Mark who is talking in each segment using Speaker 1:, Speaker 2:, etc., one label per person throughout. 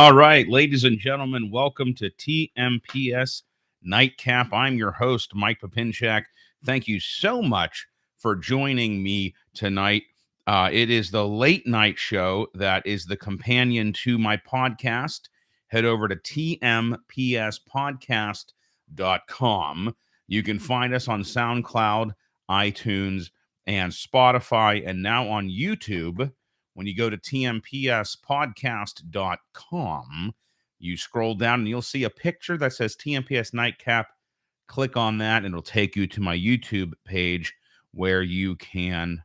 Speaker 1: All right, ladies and gentlemen, welcome to TMPS Nightcap. I'm your host, Mike Papinchak. Thank you so much for joining me tonight. It is the late night show that is the companion to my podcast. Head over to tmpspodcast.com. You can find us on SoundCloud, iTunes, and Spotify, and now on YouTube. When you go to tmpspodcast.com, you scroll down and you'll see a picture that says TMPS Nightcap. Click on that and it'll take you to my YouTube page where you can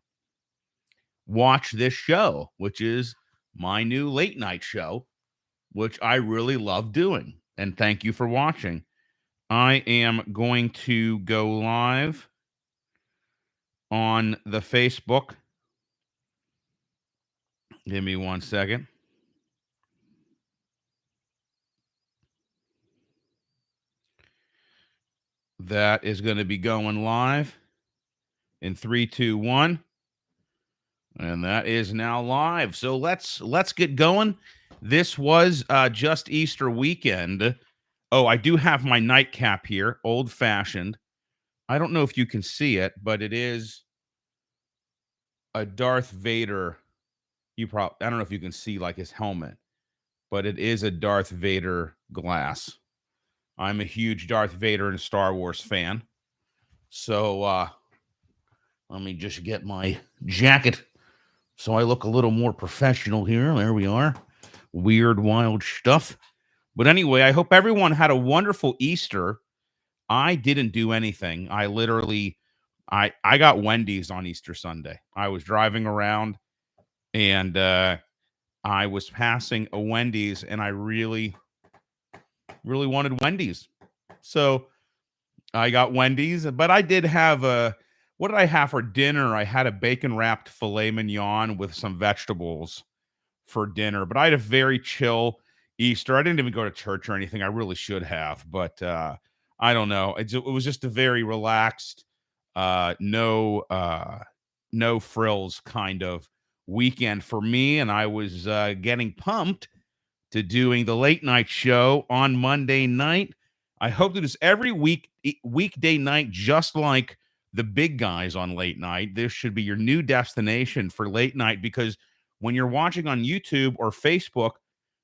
Speaker 1: watch this show, which is my new late night show, which I really love doing. And thank you for watching. I am going to go live on the Facebook. Give me 1 second. That is going to be going live in 3, 2, 1. And that is now live. So let's get going. This was just Easter weekend. Oh, I do have my nightcap here, old fashioned. I don't know if you can see it, but it is a Darth Vader. I don't know if you can see like his helmet, but it is a Darth Vader glass. I'm a huge Darth Vader and Star Wars fan. So let me just get my jacket so I look a little more professional here. There we are. Weird, wild stuff. But anyway, I hope everyone had a wonderful Easter. I didn't do anything. I got Wendy's on Easter Sunday. I was driving around and I was passing a Wendy's and I really wanted Wendy's. So I got Wendy's, but I did have what did I have for dinner? I had a bacon wrapped filet mignon with some vegetables for dinner, but I had a very chill Easter. I didn't even go to church or anything. I really should have, but I don't know. It was just a very relaxed, no frills kind of weekend for me, and I was getting pumped to doing the late night show on Monday night. I hope that it's every weekday night, just like the big guys on late night. This should be your new destination for late night, because when you're watching on YouTube or Facebook,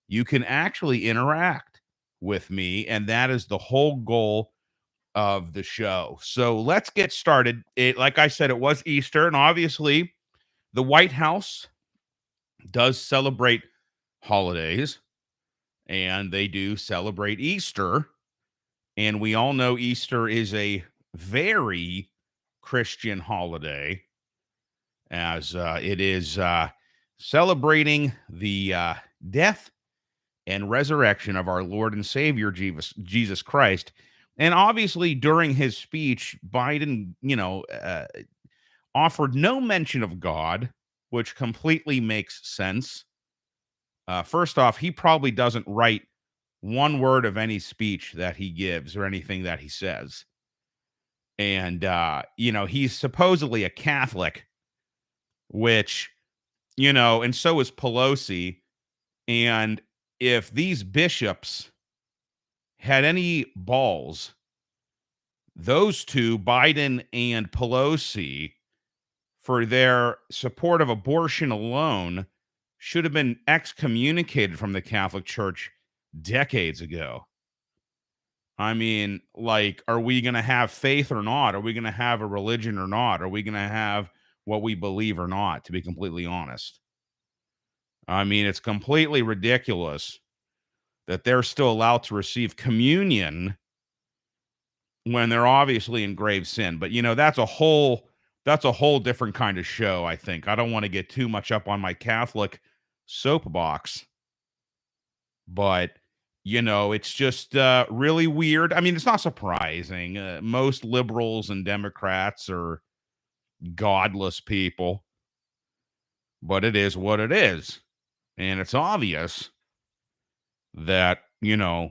Speaker 1: you can actually interact with me, and that is the whole goal of the show. So let's get started. Like I said, it was Easter, and obviously the White House does celebrate holidays, and they do celebrate Easter. And we all know Easter is a very Christian holiday, as it is celebrating the death and resurrection of our Lord and Savior, Jesus Christ. And obviously, during his speech, Biden, offered no mention of God, which completely makes sense. First off, he probably doesn't write one word of any speech that he gives or anything that he says. And, he's supposedly a Catholic, which, and so is Pelosi. And if these bishops had any balls, those two, Biden and Pelosi, for their support of abortion alone, should have been excommunicated from the Catholic Church decades ago. I mean, like, are we going to have faith or not? Are we going to have a religion or not? Are we going to have what we believe or not, to be completely honest? I mean, it's completely ridiculous that they're still allowed to receive communion when they're obviously in grave sin. But, that's a whole different kind of show, I think. I don't want to get too much up on my Catholic soapbox, but it's just really weird. I mean, it's not surprising. Most liberals and Democrats are godless people, but it is what it is. And it's obvious that, no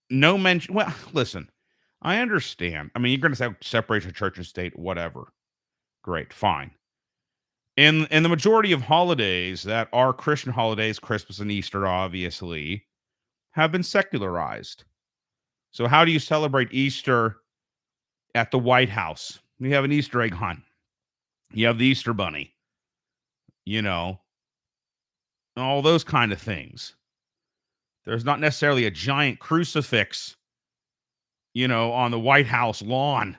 Speaker 1: mention. Well, listen, I understand. I mean, you're going to say separation of church and state, whatever. Great, fine. In the majority of holidays that are Christian holidays, Christmas and Easter, obviously, have been secularized. So how do you celebrate Easter at the White House? You have an Easter egg hunt. You have the Easter bunny, you know, all those kind of things. There's not necessarily a giant crucifix, on the White House lawn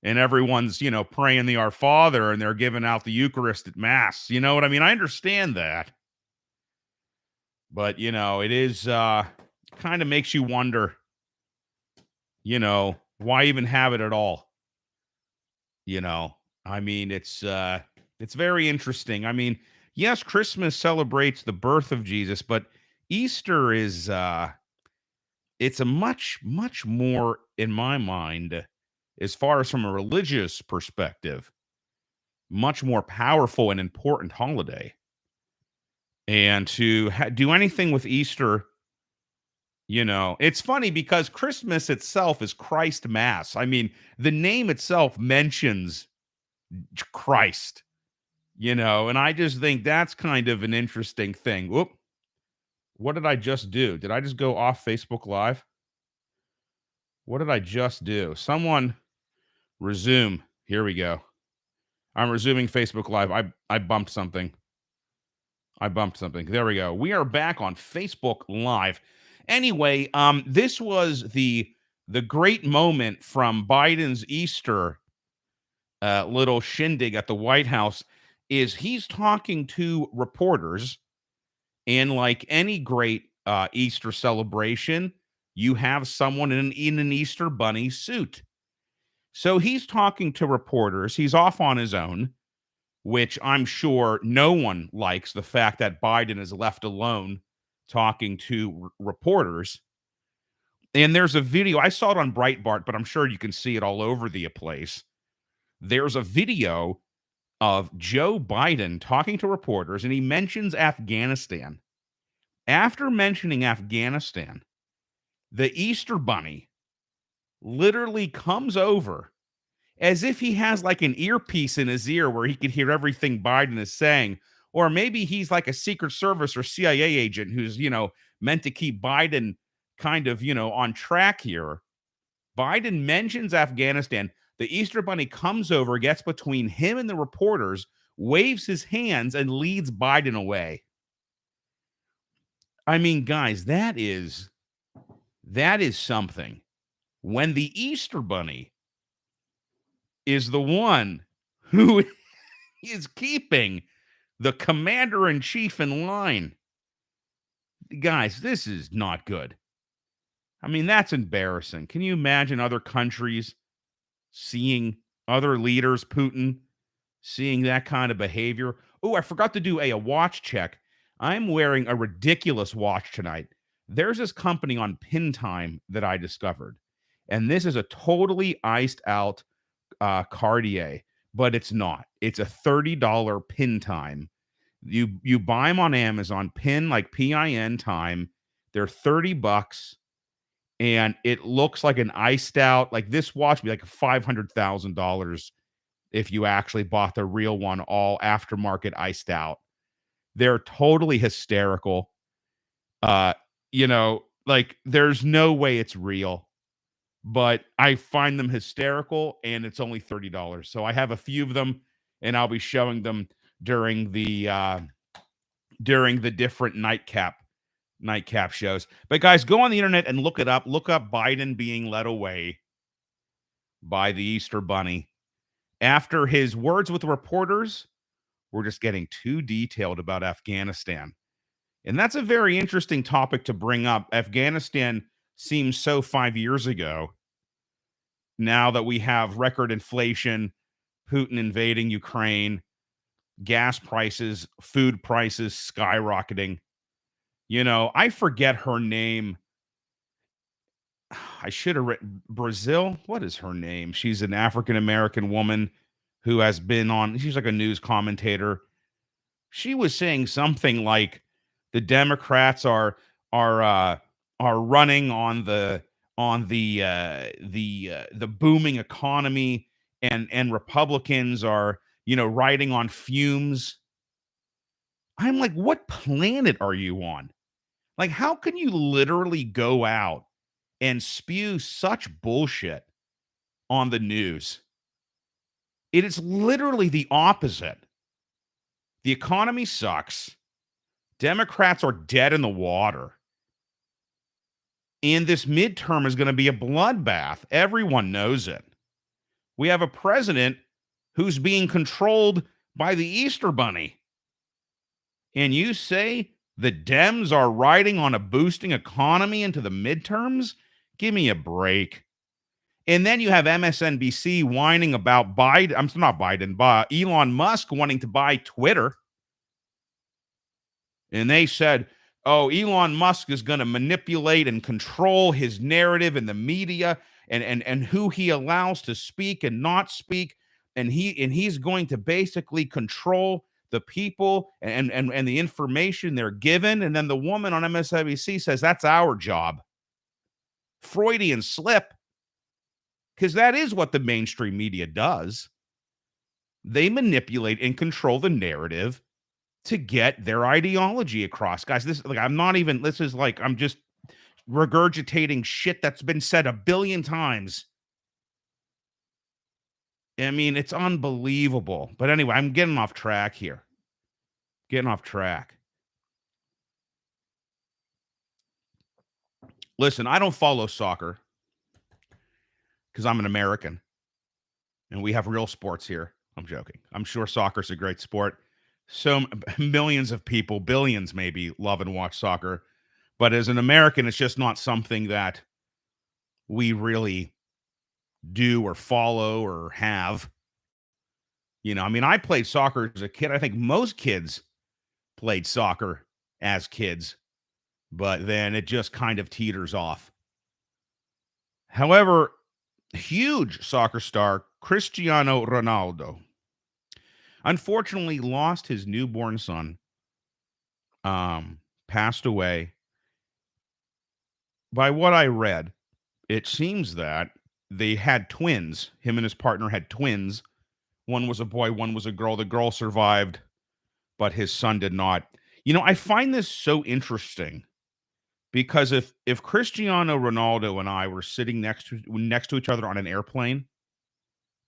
Speaker 1: and everyone's, praying the Our Father and they're giving out the Eucharist at Mass. You know what I mean? I understand that. But, it is kind of makes you wonder, why even have it at all? You know, I mean, it's very interesting. I mean, yes, Christmas celebrates the birth of Jesus, but Easter is it's a much, much more, in my mind, as far as from a religious perspective, much more powerful and important holiday. And to do anything with Easter, it's funny because Christmas itself is Christ Mass. I mean, the name itself mentions Christ, and I just think that's kind of an interesting thing. Whoop. What did I just do? Did I just go off Facebook Live? What did I just do? Someone resume. Here we go. I'm resuming Facebook Live. I bumped something. There we go. We are back on Facebook Live. Anyway, this was the great moment from Biden's Easter little shindig at the White House is he's talking to reporters, and like any great Easter celebration, you have someone in an Easter bunny suit. So he's talking to reporters. He's off on his own, which I'm sure no one likes the fact that Biden is left alone talking to reporters. And there's a video, I saw it on Breitbart, but I'm sure you can see it all over the place. There's a video of Joe Biden talking to reporters, and he mentions Afghanistan. After mentioning Afghanistan, the Easter bunny literally comes over as if he has like an earpiece in his ear where he could hear everything Biden is saying. Or maybe he's like a Secret Service or CIA agent who's, meant to keep Biden kind of, on track here. Biden mentions Afghanistan. The Easter bunny comes over, gets between him and the reporters, waves his hands, and leads Biden away. I mean, guys, that is something. When the Easter bunny is the one who is keeping the commander-in-chief in line. Guys, this is not good. I mean, that's embarrassing. Can you imagine other countries seeing other leaders, Putin, seeing that kind of behavior? Oh, I forgot to do a watch check. I'm wearing a ridiculous watch tonight. There's this company on Pin Time that I discovered, and this is a totally iced out Cartier, but it's not. It's a $30 Pin Time. You buy them on Amazon, Pin, like PIN Time. They're $30, and it looks like an iced out. Like this watch would be like $500,000 if you actually bought the real one, all aftermarket iced out. They're totally hysterical. Like there's no way it's real, but I find them hysterical, and it's only $30. So I have a few of them, and I'll be showing them during the different nightcap shows. But guys, go on the internet and look it up. Look up Biden being led away by the Easter bunny. After his words with the reporters, we're just getting too detailed about Afghanistan. And that's a very interesting topic to bring up. Afghanistan seems so 5 years ago. Now that we have record inflation, Putin invading Ukraine, gas prices, food prices skyrocketing. I forget her name. I should have written Brazil. What is her name? She's an African American woman who has been on, she's like a news commentator. She was saying something like the Democrats are running on the booming economy, and Republicans are riding on fumes. I'm like, what planet are you on? Like, how can you literally go out and spew such bullshit on the news? It is literally the opposite. The economy sucks. Democrats are dead in the water. And this midterm is going to be a bloodbath. Everyone knows it. We have a president who's being controlled by the Easter Bunny. And you say the Dems are riding on a boosting economy into the midterms? Give me a break. And then you have MSNBC whining about Biden. I'm not Biden, but Elon Musk wanting to buy Twitter. And they said, oh, Elon Musk is going to manipulate and control his narrative in the media and who he allows to speak and not speak. And he's going to basically control the people and the information they're given. And then the woman on MSNBC says, that's our job. Freudian slip. Because that is what the mainstream media does. They manipulate and control the narrative to get their ideology across. Guys, this is like I'm just regurgitating shit that's been said a billion times. I mean, it's unbelievable. But anyway, I'm getting off track here. Listen, I don't follow soccer because I'm an American and we have real sports here. I'm joking. I'm sure soccer's a great sport. So millions of people, billions maybe, love and watch soccer. But as an American, it's just not something that we really do or follow or have. You know, I mean, I played soccer as a kid. I think most kids played soccer as kids, but then it just kind of teeters off. However, huge soccer star Cristiano Ronaldo unfortunately lost his newborn son, passed away. By what I read, it seems that they had twins. Him and his partner had twins. One was a boy, one was a girl. The girl survived, but his son did not. You know, I find this so interesting because if Cristiano Ronaldo and I were sitting next to each other on an airplane,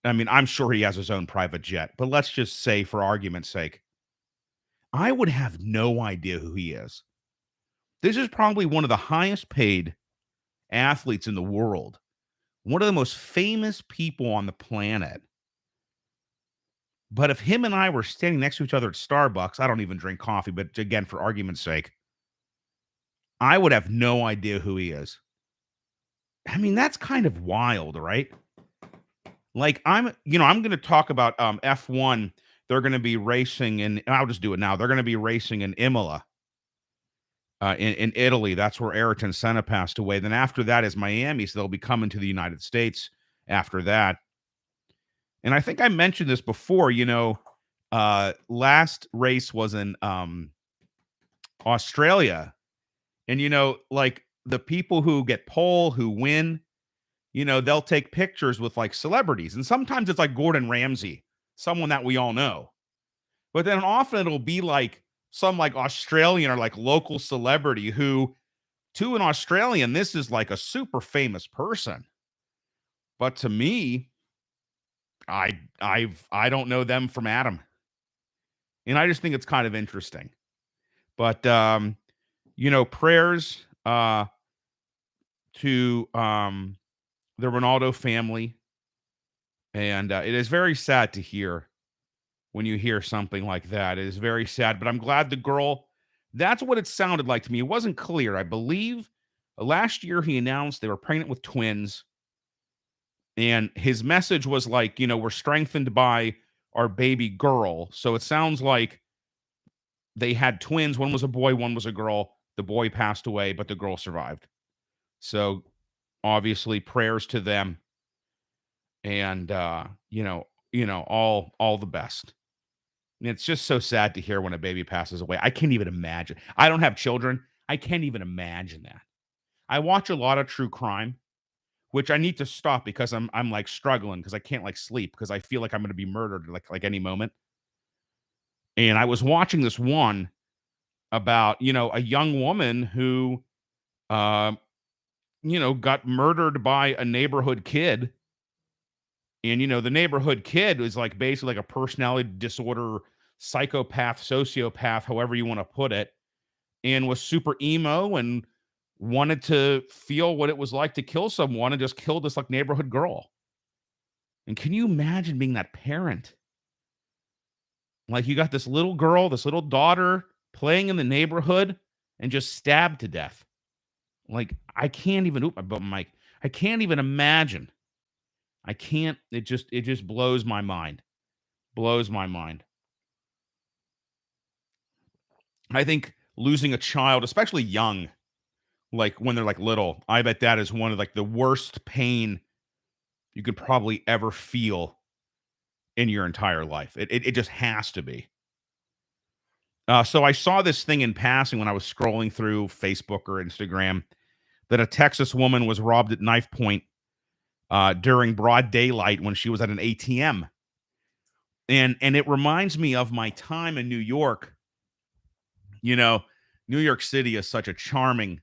Speaker 1: I mean, I'm sure he has his own private jet, but let's just say for argument's sake, I would have no idea who he is. This is probably one of the highest paid athletes in the world, one of the most famous people on the planet. But if him and I were standing next to each other at Starbucks, I don't even drink coffee, but again, for argument's sake, I would have no idea who he is. I mean, that's kind of wild, right? Like I'm going to talk about F1. They're going to be racing I'll just do it now. They're going to be racing in Imola, in Italy. That's where Ayrton Senna passed away. Then after that is Miami, so they'll be coming to the United States after that. And I think I mentioned this before, last race was in Australia. And like the people who get pole, who win, they'll take pictures with like celebrities. And sometimes it's like Gordon Ramsay, someone that we all know. But then often it'll be like some like Australian or like local celebrity who, to an Australian, this is like a super famous person. But to me, I don't know them from Adam. And I just think it's kind of interesting. But prayers to the Ronaldo family. And it is very sad to hear when you hear something like that. It is very sad, but I'm glad the girl, that's what it sounded like to me. It wasn't clear. I believe last year he announced they were pregnant with twins. And his message was like, we're strengthened by our baby girl. So it sounds like they had twins. One was a boy, one was a girl. The boy passed away, but the girl survived. So obviously prayers to them. And all the best. And it's just so sad to hear when a baby passes away. I can't even imagine. I don't have children. I can't even imagine that. I watch a lot of true crime, which I need to stop because I'm like struggling because I can't like sleep because I feel like I'm going to be murdered like any moment. And I was watching this one, about, a young woman who, uh, got murdered by a neighborhood kid. And, the neighborhood kid was like basically like a personality disorder, psychopath, sociopath, however you want to put it, and was super emo and wanted to feel what it was like to kill someone and just killed this like neighborhood girl. And can you imagine being that parent? Like you got this little girl, this little daughter playing in the neighborhood and just stabbed to death. Like I can't even oop, I bumped my mic. I can't even imagine. I can't it just blows my mind. Blows my mind. I think losing a child, especially young, like when they're like little, I bet that is one of like the worst pain you could probably ever feel in your entire life. It just has to be. So I saw this thing in passing when I was scrolling through Facebook or Instagram that a Texas woman was robbed at knife point during broad daylight when she was at an ATM, and it reminds me of my time in New York. You know, New York City is such a charming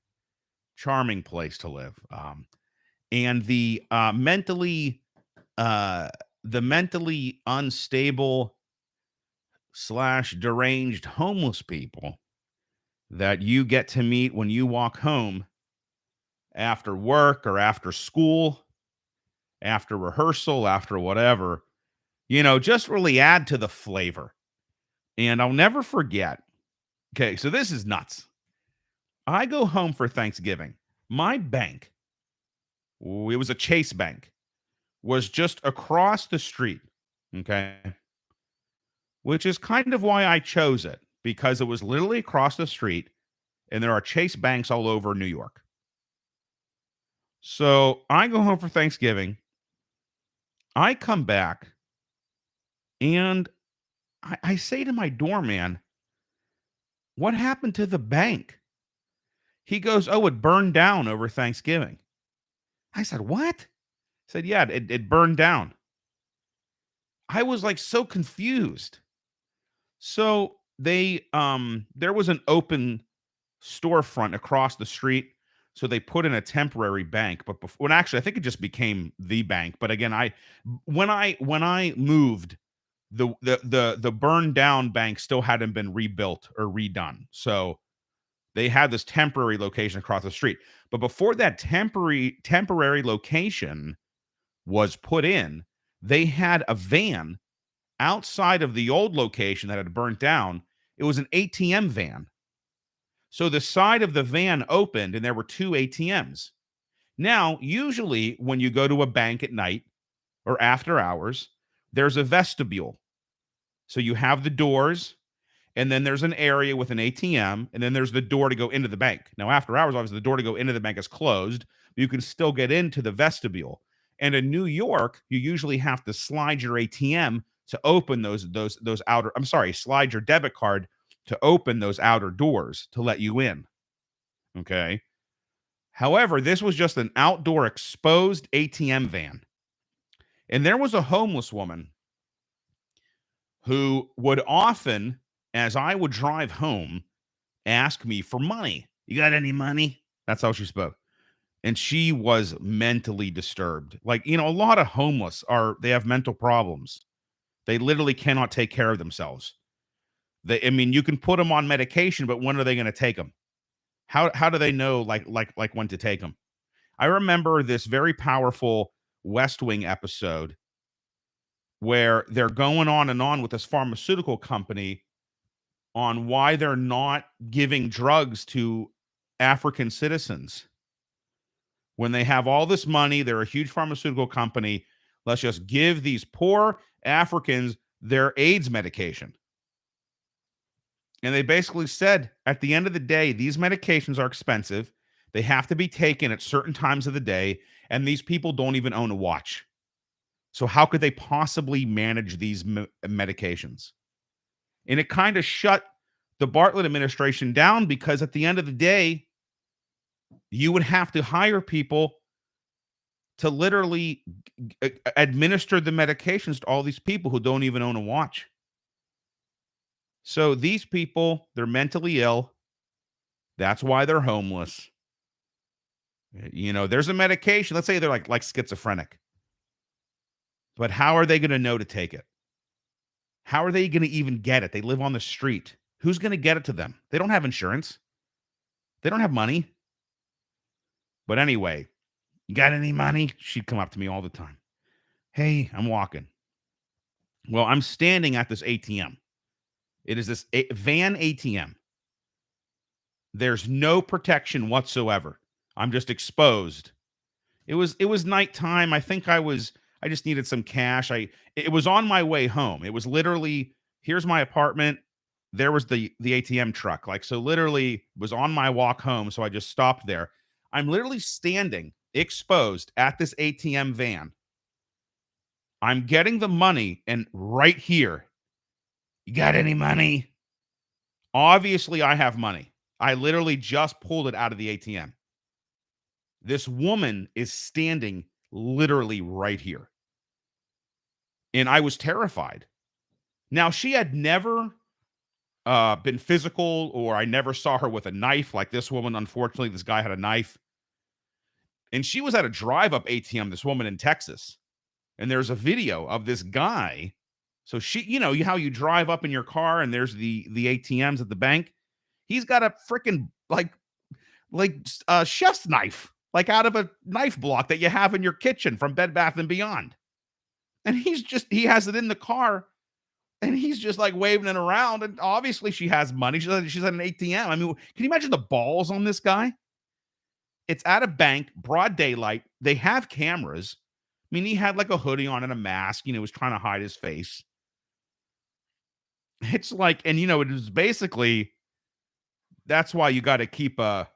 Speaker 1: place to live, and uh, the mentally unstable slash deranged homeless people that you get to meet when you walk home after work or after school, after rehearsal, after whatever, just really add to the flavor. And I'll never forget. Okay, so this is nuts. I go home for Thanksgiving. My bank, it was a Chase Bank, was just across the street. Okay. Which is kind of why I chose it because it was literally across the street and there are Chase banks all over New York. So I go home for Thanksgiving. I come back and I say to my doorman, "What happened to the bank?" He goes, "Oh, it burned down over Thanksgiving." I said, "What?" He said, "Yeah, it burned down." I was like so confused. So there was an open storefront across the street. So they put in a temporary bank, but before, when actually I think it just became the bank. But again, when I moved, the burned down bank still hadn't been rebuilt or redone. So they had this temporary location across the street. But before that temporary location was put in, they had a van outside of the old location that had burnt down. It was an ATM van. So the side of the van opened and there were two ATMs. Now, usually when you go to a bank at night or after hours, there's a vestibule. So you have the doors, and then there's an area with an ATM, and then there's the door to go into the bank. Now, after hours, obviously, the door to go into the bank is closed, but you can still get into the vestibule. And in New York, you usually have to slide your ATM to open those outer. I'm sorry, slide your debit card to open those outer doors to let you in. Okay. However, this was just an outdoor exposed ATM van. And there was a homeless woman who would often, as I would drive home, ask me for money. You got any money? That's how she spoke. And she was mentally disturbed. Like, a lot of homeless they have mental problems. They literally cannot take care of themselves. I mean, you can put them on medication, but when are they going to take them? How do they know like when to take them? I remember this very powerful West Wing episode where they're going on and on with this pharmaceutical company on why they're not giving drugs to African citizens. When they have all this money, they're a huge pharmaceutical company. Let's just give these poor Africans their AIDS medication. And they basically said at the end of the day, these medications are expensive. They have to be taken at certain times of the day. And these people don't even own a watch. So, how could they possibly manage these medications? And it kind of shut the Bartlett administration down because at the end of the day, you would have to hire people to literally administer the medications to all these people who don't even own a watch. So these people, they're mentally ill. That's why they're homeless. There's a medication. Let's say they're like schizophrenic. But how are they going to know to take it? How are they going to even get it? They live on the street. Who's going to get it to them? They don't have insurance. They don't have money. But anyway, you got any money? She'd come up to me all the time. Hey, I'm walking. Well, I'm standing at this ATM. It is this van ATM. There's no protection whatsoever. I'm just exposed. It was nighttime. I just needed some cash. It was on my way home. It was literally, here's my apartment. There was the ATM truck. Like, so literally was on my walk home. So I just stopped there. I'm literally standing exposed at this ATM van. I'm getting the money, and right here, you got any money? Obviously, I have money. I literally just pulled it out of the ATM. This woman is standing literally right here. And I was terrified. Now, she had never been physical, or I never saw her with a knife like this woman. Unfortunately, this guy had a knife. And she was at a drive-up ATM, this woman in Texas. And there's a video of this guy. So she, how you drive up in your car and there's the ATMs at the bank. He's got a freaking like chef's knife, like out of a knife block that you have in your kitchen from Bed Bath and Beyond. And he has it in the car, and he's just like waving it around. And obviously she has money. She's at an ATM. I mean, can you imagine the balls on this guy? It's at a bank, broad daylight. They have cameras. I mean, he had like a hoodie on and a mask, was trying to hide his face. It's like, and it was basically, that's why you got to keep a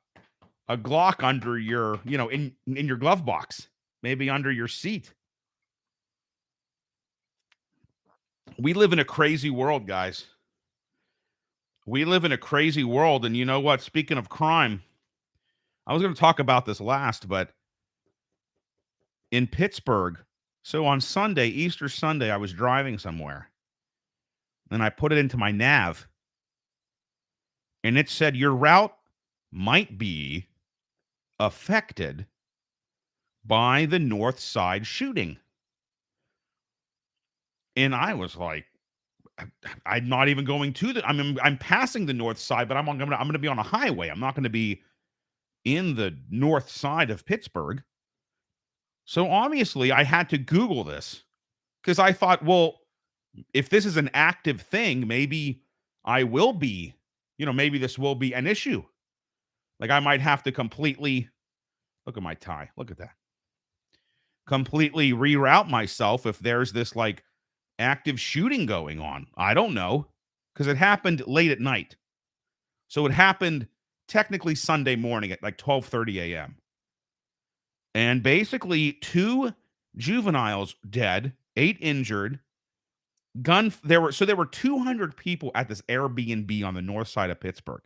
Speaker 1: Glock under your, in your glove box, maybe under your seat. We live in a crazy world, guys. We live in a crazy world. And you know what? Speaking of crime, I was going to talk about this last, but in Pittsburgh, so on Sunday, Easter Sunday, I was driving somewhere, and I put it into my nav, and it said your route might be affected by the North Side shooting. And I was like, I'm not even going to I'm passing the North Side, but I'm going to be on a highway. I'm not going to be in the North Side of Pittsburgh. So obviously I had to Google this, because I thought, well, if this is an active thing, maybe I will be, maybe this will be an issue. Like, I might have to completely, look at my tie. Look at that. Completely reroute myself if there's this like active shooting going on. I don't know, because it happened late at night. So it happened technically Sunday morning at like 12:30 a.m. And basically 2 juveniles dead, 8 injured. There were 200 people at this Airbnb on the north side of Pittsburgh.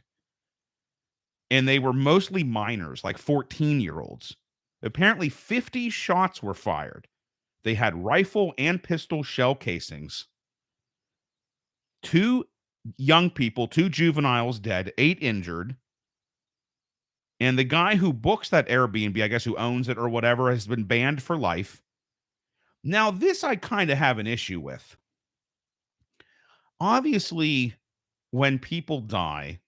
Speaker 1: And they were mostly minors, like 14-year-olds. Apparently 50 shots were fired. They had rifle and pistol shell casings. 2 young people, 2 juveniles dead, 8 injured. And the guy who books that Airbnb, I guess who owns it or whatever, has been banned for life. Now, this I kind of have an issue with. Obviously, when people die,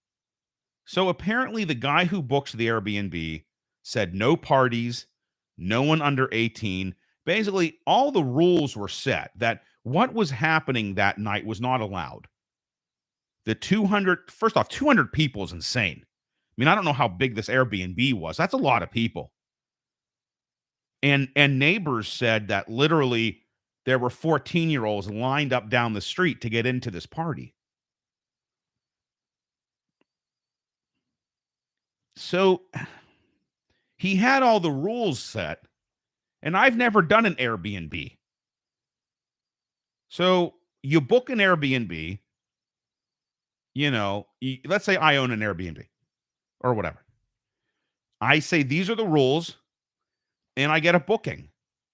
Speaker 1: so apparently the guy who books the Airbnb said no parties, no one under 18. Basically, all the rules were set that what was happening that night was not allowed. First off, 200 people is insane. I mean, I don't know how big this Airbnb was. That's a lot of people. And neighbors said that literally there were 14-year-olds lined up down the street to get into this party. So he had all the rules set, and I've never done an Airbnb. So you book an Airbnb, let's say I own an Airbnb or whatever. I say, these are the rules, and I get a booking.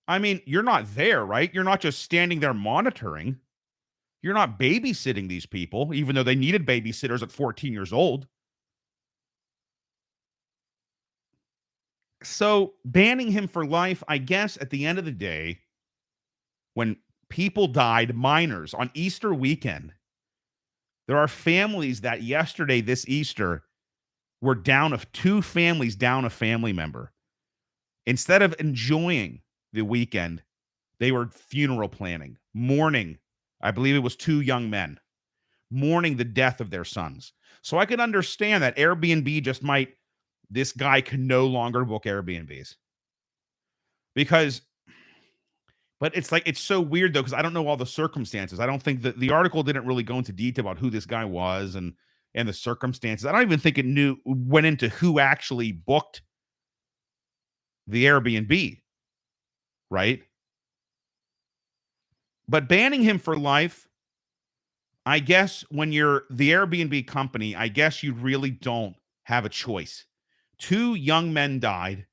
Speaker 1: I mean, you're not there, right? You're not just standing there monitoring. You're not babysitting these people, even though they needed babysitters at 14 years old. So banning him for life, I guess at the end of the day, when people died, minors, on Easter weekend, there are families that yesterday, this Easter, were down of two families, down a family member. Instead of enjoying the weekend, they were funeral planning, mourning. I believe it was two young men mourning the death of their sons. So I could understand that Airbnb just might, this guy can no longer book Airbnbs because, but it's like, it's so weird though, because I don't know all the circumstances. I don't think that the article didn't really go into detail about who this guy was and the circumstances. I don't even think it went into who actually booked the Airbnb, right? But banning him for life, I guess when you're the Airbnb company, I guess you really don't have a choice. Two young men died,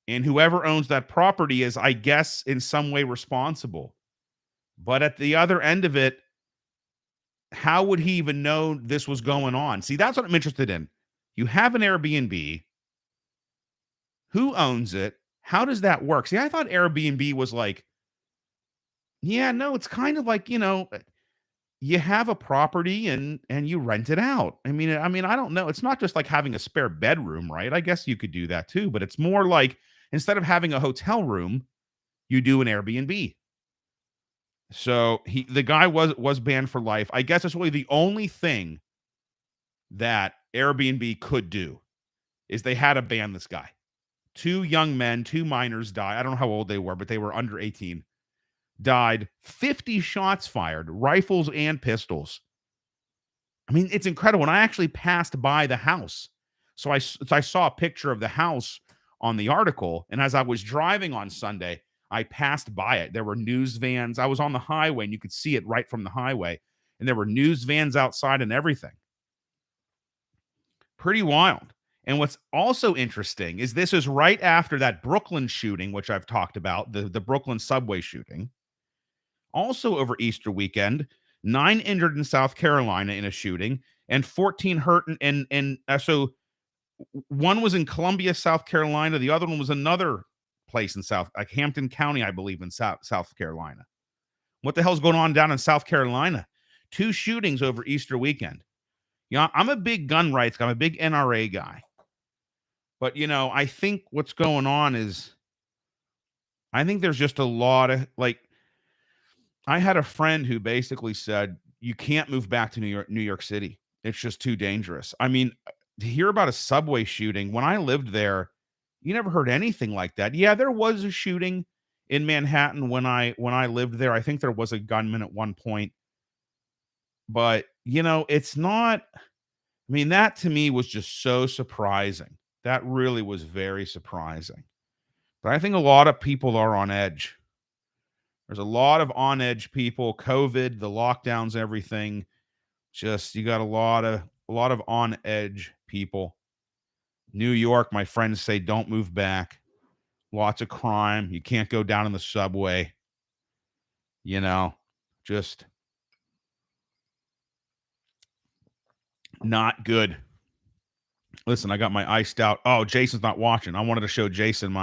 Speaker 1: and whoever owns that property is, I guess, in some way responsible. But at the other end of it, how would he even know this was going on? See, that's what I'm interested in. You have an Airbnb. Who owns it? How does that work? See, I thought Airbnb was like, yeah, no, it's kind of like, you have a property and you rent it out. I mean, I don't know. It's not just like having a spare bedroom, right? I guess you could do that too, but it's more like instead of having a hotel room, you do an Airbnb. So the guy was banned for life. I guess it's really the only thing that Airbnb could do is they had to ban this guy. Two young men, two minors died. I don't know how old they were, but they were under 18. Died, 50 shots fired, rifles and pistols. I mean, it's incredible. And I actually passed by the house. So I saw a picture of the house on the article. And as I was driving on Sunday, I passed by it. There were news vans. I was on the highway and you could see it right from the highway. And there were news vans outside and everything. Pretty wild. And what's also interesting is this is right after that Brooklyn shooting, which I've talked about, the Brooklyn subway shooting. Also over Easter weekend, 9 injured in South Carolina in a shooting and 14 hurt. So one was in Columbia, South Carolina. The other one was another place in like Hampton County, I believe, in South Carolina. What the hell's going on down in South Carolina? 2 shootings over Easter weekend. I'm a big gun rights guy. I'm a big NRA guy. But, I think what's going on is I think there's just a lot of like, I had a friend who basically said, you can't move back to New York City. It's just too dangerous. I mean, to hear about a subway shooting, when I lived there, you never heard anything like that. Yeah, there was a shooting in Manhattan when I lived there. I think there was a gunman at one point. But, it's not, I mean, that to me was just so surprising. That really was very surprising. But I think a lot of people are on edge. There's a lot of on edge people, COVID, the lockdowns, everything. Just you got a lot of on edge people. New York, my friends say don't move back. Lots of crime. You can't go down in the subway. Just not good. Listen, I got my iced out. Oh, Jason's not watching. I wanted to show Jason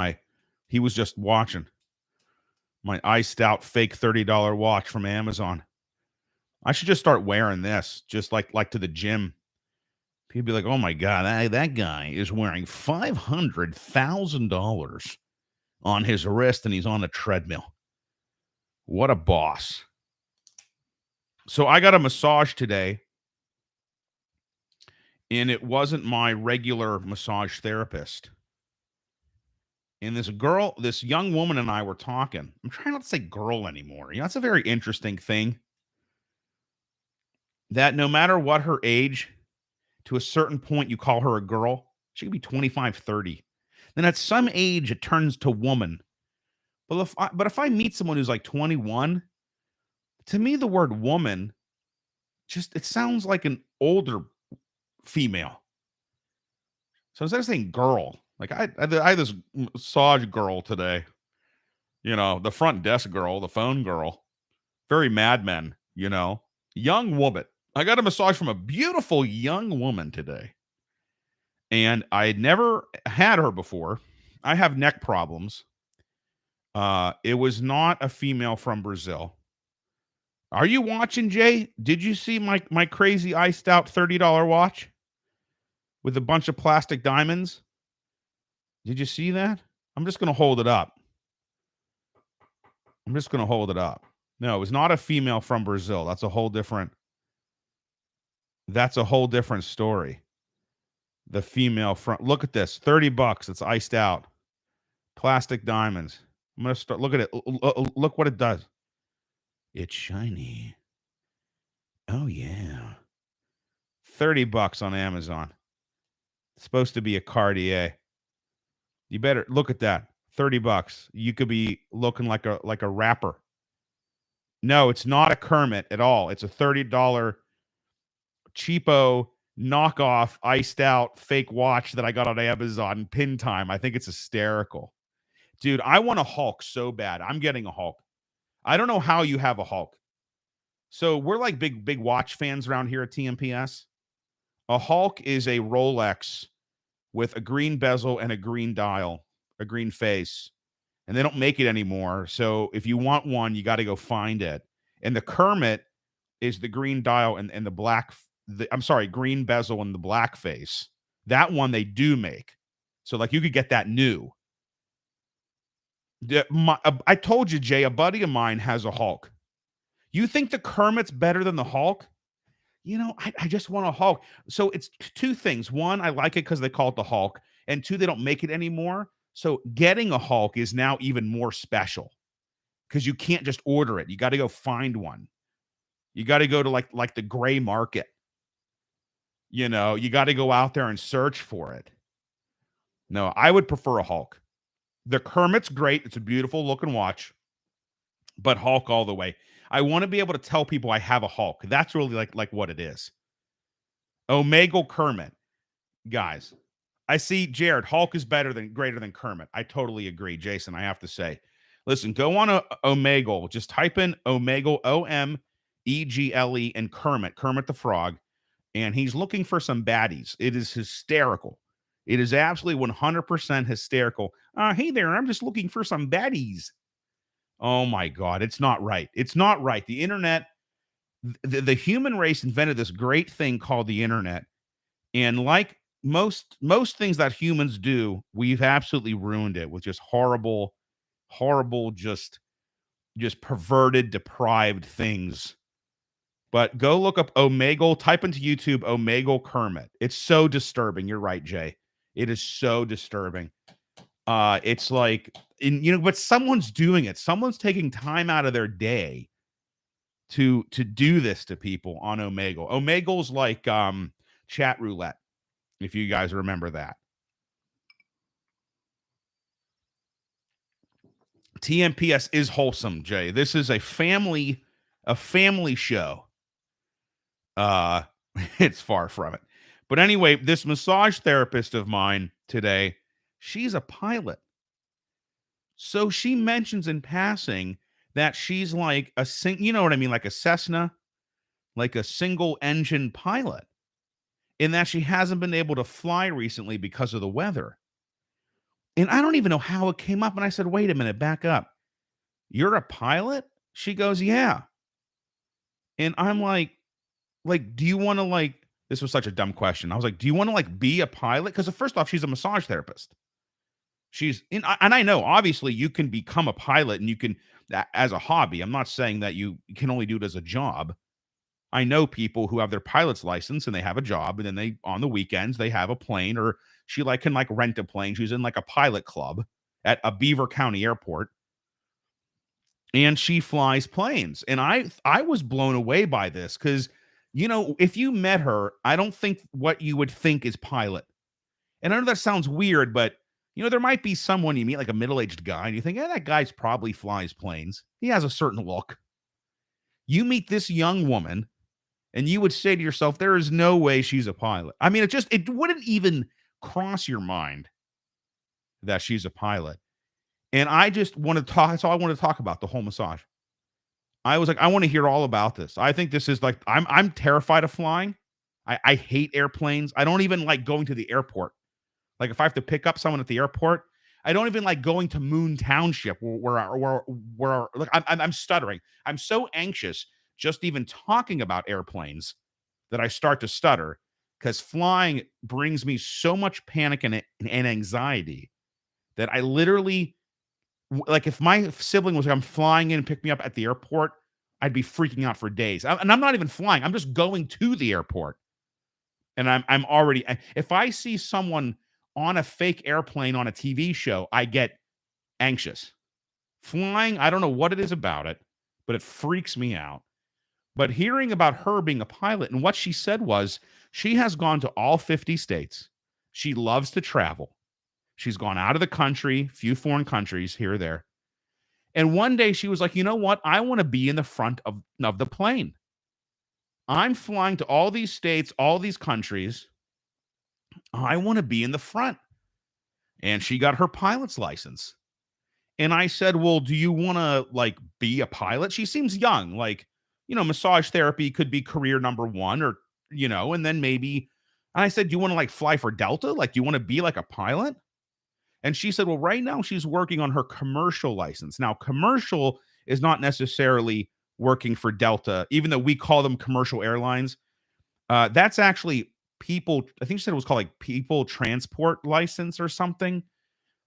Speaker 1: he was just watching my iced out fake $30 watch from Amazon. I should just start wearing this, just like to the gym. People be like, "Oh my god, that guy is wearing $500,000 on his wrist, and he's on a treadmill. What a boss!" So I got a massage today, and it wasn't my regular massage therapist. And this young woman and I were talking. I'm trying not to say girl anymore. That's a very interesting thing. That no matter what her age, to a certain point, you call her a girl. She could be 25, 30. Then at some age, it turns to woman. But if I meet someone who's like 21, to me, the word woman, it sounds like an older female. So instead of saying girl, like I had this massage girl today, the front desk girl, the phone girl, very Mad Men, young woman. I got a massage from a beautiful young woman today. And I had never had her before. I have neck problems. It was not a female from Brazil. Are you watching, Jay? Did you see my crazy iced out $30 watch with a bunch of plastic diamonds? Did you see that? I'm just going to hold it up. I'm just going to hold it up. No, it was not a female from Brazil. That's a whole different story. The female front. Look at this. $30. It's iced out. Plastic diamonds. I'm going to start. Look at it. Look what it does. It's shiny. Oh yeah. $30 on Amazon. It's supposed to be a Cartier. You better look at that. $30. You could be looking like a rapper. No, it's not a Kermit at all. It's a $30 cheapo knockoff iced out fake watch that I got on Amazon pin time. I think it's hysterical. Dude, I want a Hulk so bad. I'm getting a Hulk. I don't know how you have a Hulk. So we're like big watch fans around here at TMPS. A Hulk is a Rolex with a green bezel and a green dial, a green face. And they don't make it anymore. So if you want one, you got to go find it. And the Kermit is the green dial and the black, green bezel and the black face. That one they do make. So like you could get that new. I told you, Jay, a buddy of mine has a Hulk. You think the Kermit's better than the Hulk? You know, I just want a Hulk. So it's two things. One, I like it because they call it the Hulk. And two, they don't make it anymore. So getting a Hulk is now even more special because you can't just order it. You got to go find one. You got to go to like the gray market. You know, you got to go out there and search for it. No, I would prefer a Hulk. The Kermit's great. It's a beautiful looking watch, but Hulk all the way. I want to be able to tell people I have a Hulk. That's really like what it is. Omegle Kermit. Guys, I see Jared. Hulk is greater than Kermit. I totally agree, Jason. I have to say, listen, go on Omegle. Just type in Omegle, Omegle, and Kermit the Frog, and he's looking for some baddies. It is hysterical. It is absolutely 100% hysterical. Hey there, I'm just looking for some baddies. Oh my God, it's not right. It's not right. The internet, the human race invented this great thing called the internet, and like most things that humans do, we've absolutely ruined it with just horrible, just perverted, deprived things. But go look up Omegle, type into YouTube Omegle Kermit. It's so disturbing. You're right, Jay. It is so disturbing. It's like, but someone's doing it. Someone's taking time out of their day to do this to people on Omegle. Omegle's like chat roulette, if you guys remember that. TMPS is wholesome, Jay. This is a family show. It's far from it. But anyway, this massage therapist of mine today, she's a pilot. So she mentions in passing that she's like you know what I mean? Like a Cessna, like a single engine pilot, in that she hasn't been able to fly recently because of the weather. And I don't even know how it came up. And I said, wait a minute, back up. You're a pilot? She goes, yeah. And I'm like, do you want to this was such a dumb question. I was like, do you want to be a pilot? Because first off, she's a massage therapist. And I know obviously you can become a pilot and you can, as a hobby. I'm not saying that you can only do it as a job. I know people who have their pilot's license and they have a job, and then they, on the weekends, they have a plane, or she can rent a plane. She's in a pilot club at a Beaver County airport, and she flies planes. And I was blown away by this because, if you met her, I don't think what you would think is pilot. And I know that sounds weird, but there might be someone you meet, like a middle-aged guy, and you think, that guy's probably flies planes. He has a certain look. You meet this young woman, and you would say to yourself, there is no way she's a pilot. I mean, it wouldn't even cross your mind that she's a pilot. And I just want to talk. That's all I want to talk about, the whole massage. I was like, I want to hear all about this. I think this is I'm terrified of flying. I hate airplanes. I don't even like going to the airport. Like if I have to pick up someone at the airport, I don't even like going to Moon Township look, I'm stuttering. I'm so anxious just even talking about airplanes that I start to stutter because flying brings me so much panic and anxiety that I literally like if my sibling was like, I'm flying in and pick me up at the airport, I'd be freaking out for days. And I'm not even flying. I'm just going to the airport. And I'm already if I see someone on a fake airplane on a TV show, I get anxious. Flying, I don't know what it is about it, but it freaks me out. But hearing about her being a pilot and what she said was she has gone to all 50 states. She loves to travel. She's gone out of the country, few foreign countries here or there. And one day she was like, you know what? I want to be in the front of the plane. I'm flying to all these states, all these countries. I want to be in the front. And she got her pilot's license. And I said, well, do you want to like be a pilot? She seems young. Like, massage therapy could be career number one or, and then maybe I said, do you want to like fly for Delta? Like, do you want to be like a pilot? And she said, well, right now she's working on her commercial license. Now, commercial is not necessarily working for Delta, even though we call them commercial airlines. That's actually people, I think she said it was called like people transport license or something.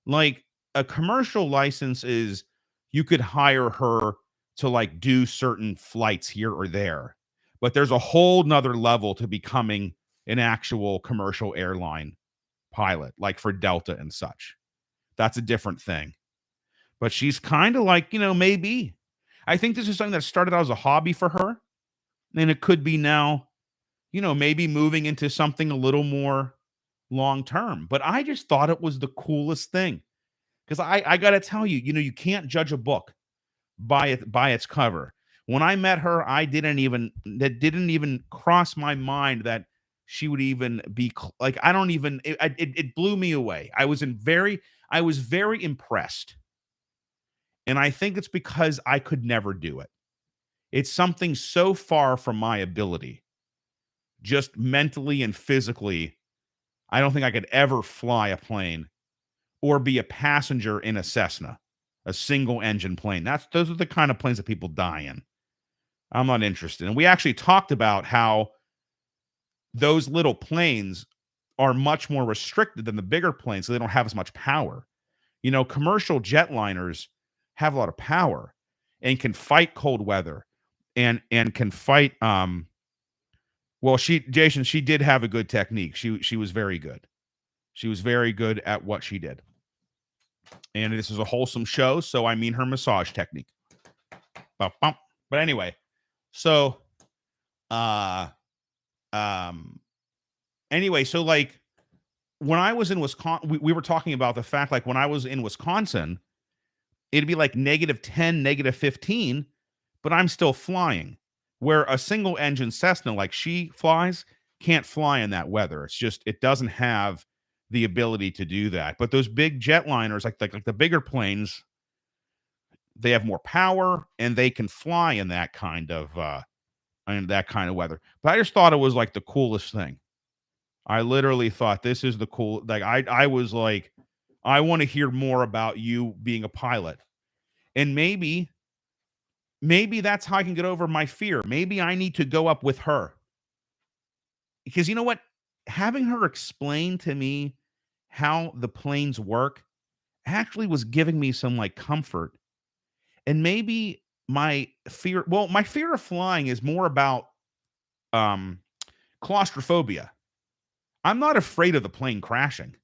Speaker 1: Like a commercial license is you could hire her to like do certain flights here or there. But there's a whole nother level to becoming an actual commercial airline pilot, like for Delta and such. That's a different thing. But she's kind of like, maybe. I think this is something that started out as a hobby for her. And it could be now, maybe moving into something a little more long term. But I just thought it was the coolest thing. Because I got to tell you, you can't judge a book by its cover. When I met her, that didn't even cross my mind that she would even be like, I don't even, it blew me away. I was very impressed. And I think it's because I could never do it. It's something so far from my ability, just mentally and physically. I don't think I could ever fly a plane or be a passenger in a Cessna, a single engine plane. Those are the kind of planes that people die in. I'm not interested. And we actually talked about how those little planes are much more restricted than the bigger planes, so they don't have as much power. Commercial jetliners have a lot of power and can fight cold weather and can fight well, she did have a good technique. She was very good. She was very good at what she did. And this is a wholesome show, so I mean her massage technique. But anyway, so uh anyway, so like when I was in Wisconsin, we were talking about the fact like when I was in Wisconsin, it'd be like -10, -15, but I'm still flying. Where a single engine Cessna like she flies can't fly in that weather. It's just it doesn't have the ability to do that. But those big jetliners, like the bigger planes, they have more power and they can fly in that kind of weather. But I just thought it was like the coolest thing. I literally thought this is the cool like I was like, I want to hear more about you being a pilot. And maybe that's how I can get over my fear. Maybe I need to go up with her. Because you know what? Having her explain to me how the planes work actually was giving me some like comfort. And maybe my fear of flying is more about um claustrophobia. I'm not afraid of the plane crashing.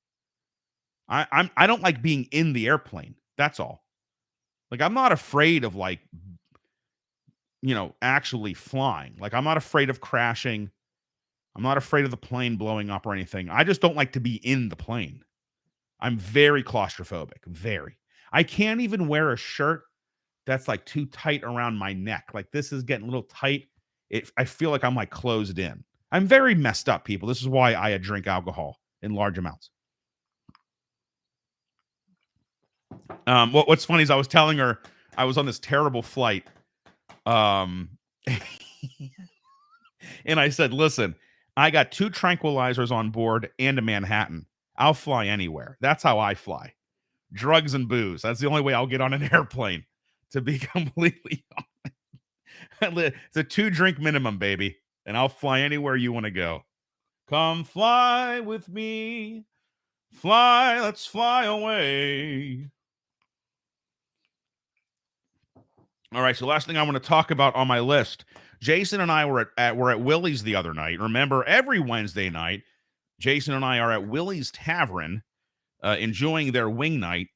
Speaker 1: I don't like being in the airplane. That's all. Like I'm not afraid of like actually flying. Like I'm not afraid of crashing. I'm not afraid of the plane blowing up or anything. I just don't like to be in the plane. I'm very claustrophobic. Very. I can't even wear a shirt that's like too tight around my neck. Like this is getting a little tight. I feel like I'm like closed in. I'm very messed up, people. This is why I drink alcohol in large amounts. What's funny is I was telling her I was on this terrible flight. Um, and I said, listen, I got 2 tranquilizers on board and a Manhattan. I'll fly anywhere. That's how I fly. Drugs and booze. That's the only way I'll get on an airplane, to be completely honest. It's a 2-drink minimum, baby, and I'll fly anywhere you want to go. Come fly with me. Fly, let's fly away. All right, so last thing I want to talk about on my list. Jason and I were at Willie's the other night. Remember, every Wednesday night, Jason and I are at Willie's Tavern, enjoying their wing night,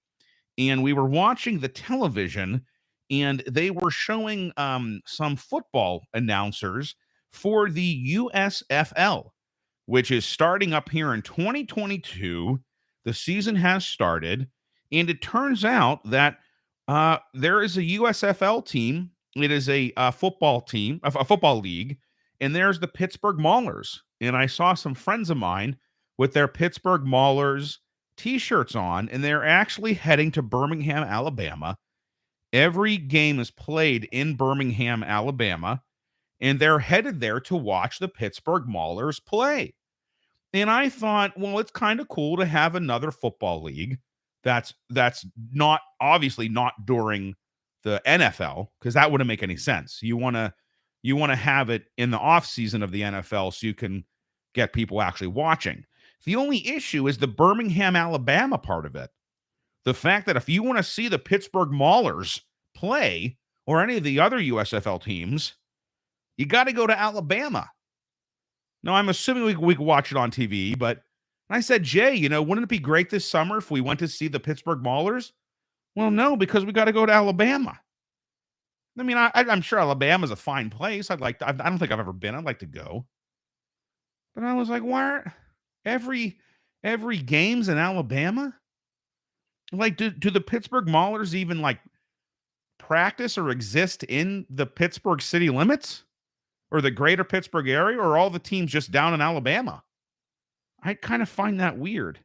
Speaker 1: and we were watching the television, and they were showing some football announcers for the USFL, which is starting up here in 2022. The season has started, and it turns out that there is a USFL team. It is a football team, a football league, and there's the Pittsburgh Maulers. And I saw some friends of mine with their Pittsburgh Maulers t-shirts on, and they're actually heading to Birmingham, Alabama. Every game is played in Birmingham, Alabama, and they're headed there to watch the Pittsburgh Maulers play. And I thought, well, it's kind of cool to have another football league that's not, obviously not during the NFL, because that wouldn't make any sense. You want to have it in the off season of the NFL so you can get people actually watching. The only issue is the Birmingham, Alabama part of it. The fact that if you want to see the Pittsburgh Maulers play or any of the other USFL teams, you got to go to Alabama. Now, I'm assuming we could watch it on TV, but I said, Jay, wouldn't it be great this summer if we went to see the Pittsburgh Maulers? Well, no, because we got to go to Alabama. I mean, I'm sure Alabama's a fine place. I don't think I've ever been. I'd like to go. But I was like, why every game's in Alabama? Like, do the Pittsburgh Maulers even like practice or exist in the Pittsburgh city limits or the greater Pittsburgh area, or are all the teams just down in Alabama? I kind of find that weird.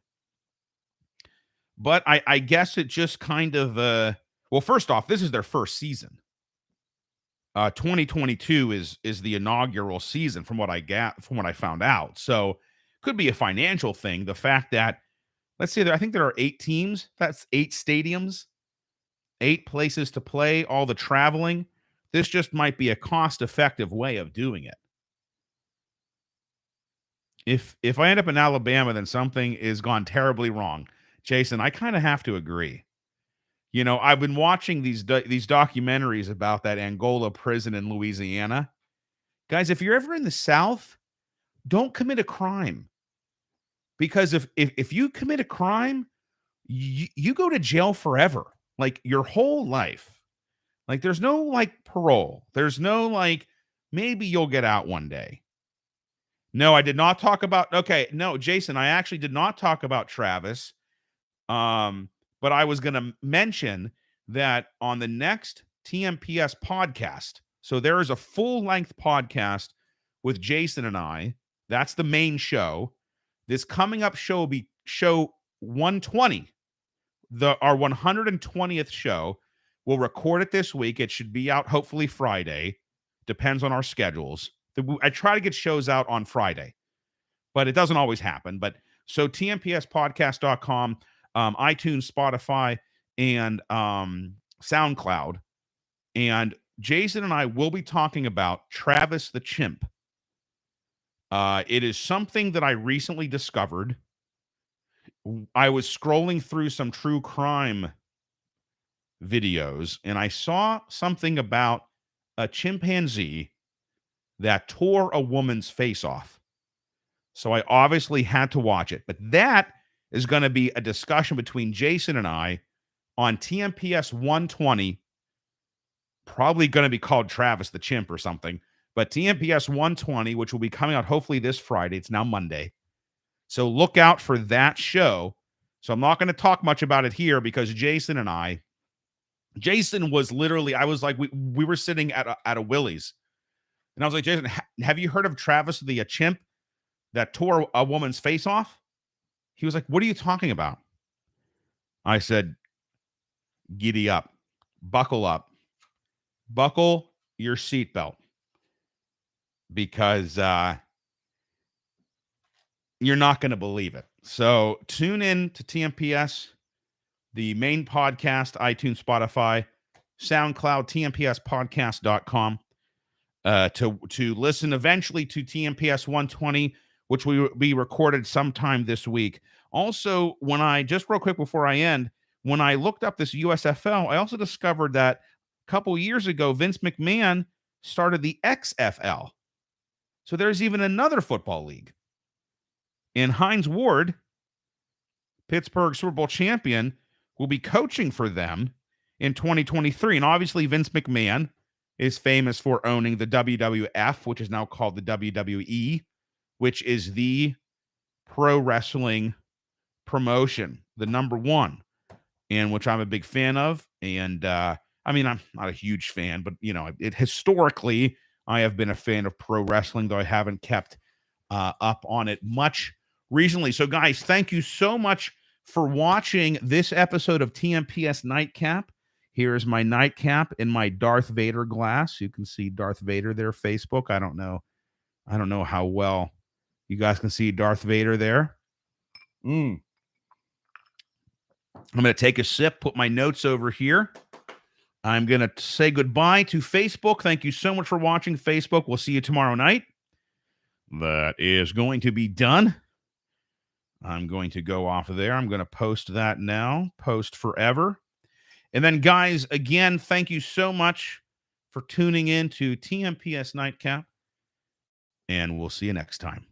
Speaker 1: But I guess it just kind of well, first off, this is their first season. 2022 is the inaugural season from what I found out. So could be a financial thing. The fact that, let's see, I think there are 8 teams. That's 8 stadiums, 8 places to play, all the traveling. This just might be a cost-effective way of doing it. If I end up in Alabama, then something is gone terribly wrong. Jason, I kind of have to agree. I've been watching these documentaries about that Angola prison in Louisiana. Guys, if you're ever in the South, don't commit a crime. Because if you commit a crime, you go to jail forever, like your whole life. Like there's no like parole. There's no like maybe you'll get out one day. No, I did not talk about. Okay, no, Jason, I actually did not talk about Travis. But I was going to mention that on the next TMPS podcast. So there is a full-length podcast with Jason and I. That's the main show. This coming up show will be show 120. Our 120th show. We'll record it this week. It should be out hopefully Friday. Depends on our schedules. I try to get shows out on Friday, but it doesn't always happen. But so tmpspodcast.com, iTunes, Spotify, and SoundCloud. And Jason and I will be talking about Travis the Chimp. It is something that I recently discovered. I was scrolling through some true crime videos, and I saw something about a chimpanzee that tore a woman's face off. So I obviously had to watch it. But that is going to be a discussion between Jason and I on TMPS 120, probably going to be called Travis the Chimp or something. But TMPS 120, which will be coming out hopefully this Friday. It's now Monday. So look out for that show. So I'm not going to talk much about it here because Jason was literally, I was like, we were sitting at a Willie's. And I was like, Jason, have you heard of Travis the Chimp that tore a woman's face off? He was like, what are you talking about? I said, giddy up, buckle your seatbelt, because you're not going to believe it. So tune in to TMPS, the main podcast, iTunes, Spotify, SoundCloud, tmpspodcast.com, to listen eventually to TMPS 120, which will be recorded sometime this week. Also, when I just real quick before I end, when I looked up this USFL, I also discovered that a couple years ago, Vince McMahon started the XFL. So there's even another football league. And Hines Ward, Pittsburgh Super Bowl champion, will be coaching for them in 2023. And obviously, Vince McMahon is famous for owning the WWF, which is now called the WWE, which is the pro wrestling promotion, the number one, and which I'm a big fan of. And I mean, I'm not a huge fan, but historically, I have been a fan of pro wrestling, though I haven't kept up on it much recently. So, guys, thank you so much for watching this episode of TMPS Nightcap. Here's my nightcap in my Darth Vader glass. You can see Darth Vader there, Facebook. I don't know how well you guys can see Darth Vader there. I'm going to take a sip, put my notes over here. I'm going to say goodbye to Facebook. Thank you so much for watching, Facebook. We'll see you tomorrow night. That is going to be done. I'm going to go off of there. I'm going to post that now. Post forever. And then, guys, again, thank you so much for tuning in to TMPS Nightcap. And we'll see you next time.